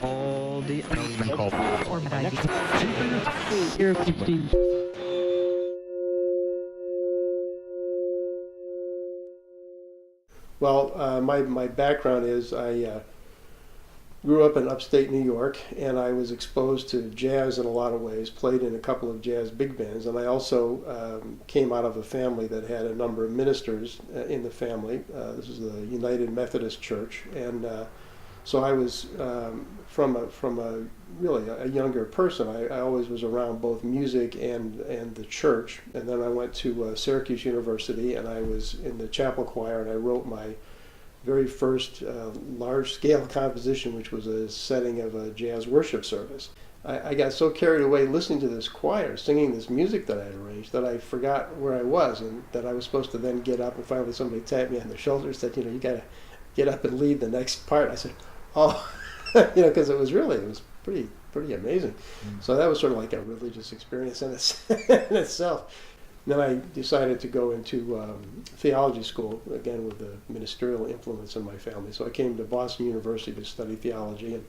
all the element called Well, my background is I grew up in upstate New York, and I was exposed to jazz in a lot of ways, played in a couple of jazz big bands, and I also came out of a family that had a number of ministers in the family. This is the United Methodist Church, and so I was from a really a younger person. I always was around both music and the church, and then I went to Syracuse University, and I was in the chapel choir, and I wrote my very first large-scale composition, which was a setting of a jazz worship service. I got so carried away listening to this choir singing this music that I had arranged that I forgot where I was, and that I was supposed to then get up, and finally somebody tapped me on the shoulder and said, you got to get up and lead the next part. I said, oh, because it was pretty amazing. So that was sort of like a religious experience in itself. Then I decided to go into theology school, again with the ministerial influence in my family. So I came to Boston University to study theology, and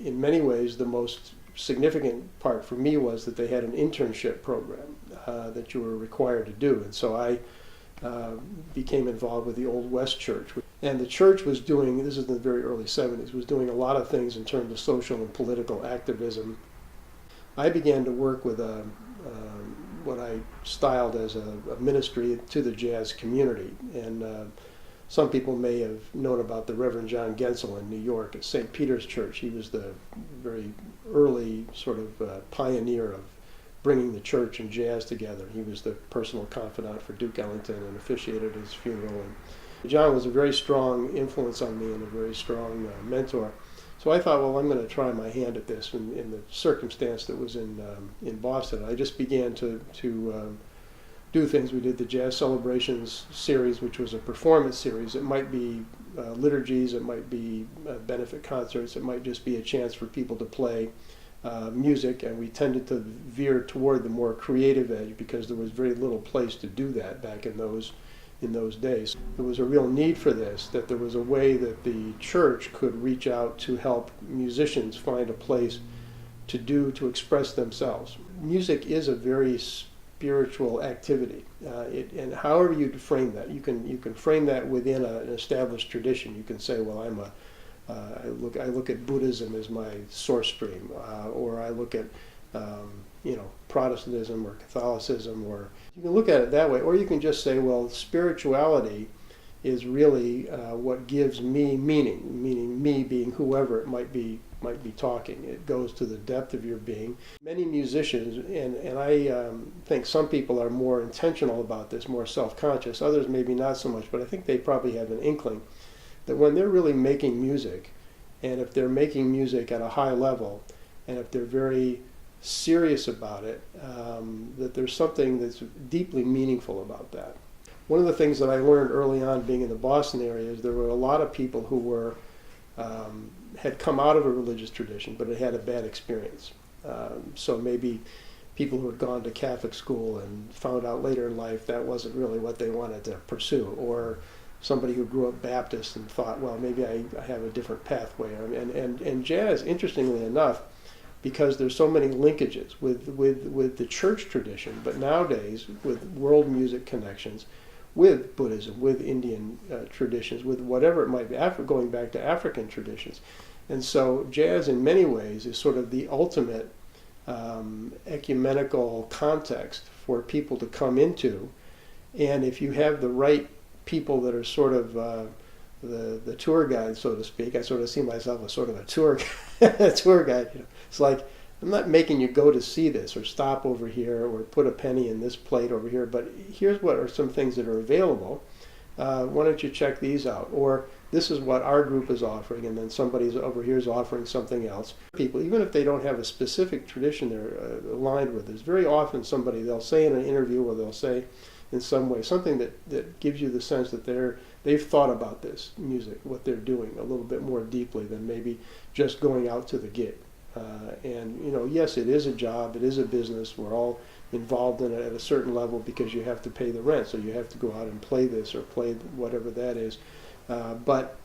in many ways the most significant part for me was that they had an internship program that you were required to do. And so I became involved with the Old West Church. And the church was doing, this is in the very early 70s, was doing a lot of things in terms of social and political activism. I began to work with what I styled as a ministry to the jazz community. And some people may have known about the Reverend John Gensel in New York at St. Peter's Church. He was the very early sort of pioneer of bringing the church and jazz together. He was the personal confidant for Duke Ellington and officiated his funeral. And John was a very strong influence on me and a very strong mentor. So I thought, well, I'm going to try my hand at this in the circumstance that was in Boston. I just began to do things. We did the Jazz Celebrations series, which was a performance series. It might be liturgies, it might be benefit concerts, it might just be a chance for people to play music, and we tended to veer toward the more creative edge because there was very little place to do that back in those days. There was a real need for this, that there was a way that the church could reach out to help musicians find a place to express themselves. Music is a very spiritual activity, and however you frame that, you can frame that within an established tradition. You can say, well, I look at Buddhism as my source stream, or I look at Protestantism or Catholicism, or you can look at it that way, or you can just say, well, spirituality is really what gives me meaning me being whoever it might be talking. It goes to the depth of your being. Many musicians, and I think some people are more intentional about this, more self-conscious, others maybe not so much, but I think they probably have an inkling that when they're really making music, and if they're making music at a high level, and if they're very serious about it, that there's something that's deeply meaningful about that. One of the things that I learned early on being in the Boston area is there were a lot of people who were had come out of a religious tradition but had had a bad experience. So maybe people who had gone to Catholic school and found out later in life that wasn't really what they wanted to pursue, or somebody who grew up Baptist and thought, well, maybe I have a different pathway. And jazz, interestingly enough, because there's so many linkages with the church tradition, but nowadays with world music connections, with Buddhism, with Indian traditions, with whatever it might be, going back to African traditions. And so jazz in many ways is sort of the ultimate ecumenical context for people to come into. And if you have the right people that are sort of the tour guide, so to speak, I sort of see myself as sort of a tour guide. It's like, I'm not making you go to see this or stop over here or put a penny in this plate over here, but here's what are some things that are available. Why don't you check these out? Or this is what our group is offering, and then somebody's over here is offering something else. People, even if they don't have a specific tradition they're aligned with, there's very often somebody, they'll say in an interview or they'll say in some way something that gives you the sense that they've thought about this music, what they're doing, a little bit more deeply than maybe just going out to the gig. And yes, it is a job, it is a business. We're all involved in it at a certain level because you have to pay the rent, so you have to go out and play this or play whatever that is. But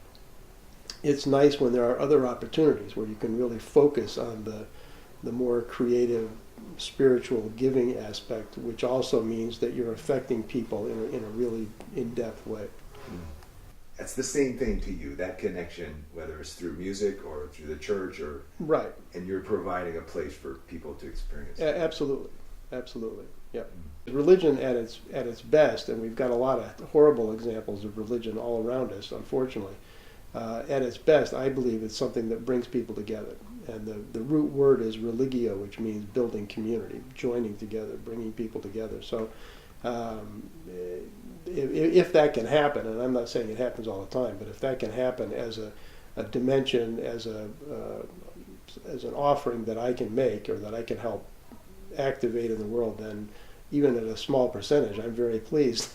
it's nice when there are other opportunities where you can really focus on the more creative, spiritual giving aspect, which also means that you're affecting people in a really in-depth way. That's the same thing to you, that connection, whether it's through music or through the church, or Right. and you're providing a place for people to experience. Absolutely, absolutely. Yeah. Religion at its best, and we've got a lot of horrible examples of religion all around us, unfortunately. At its best, I believe it's something that brings people together. And the root word is religio, which means building community, joining together, bringing people together. So if that can happen, and I'm not saying it happens all the time, but if that can happen as a dimension, as an offering that I can make or that I can help activate in the world, then even at a small percentage, I'm very pleased.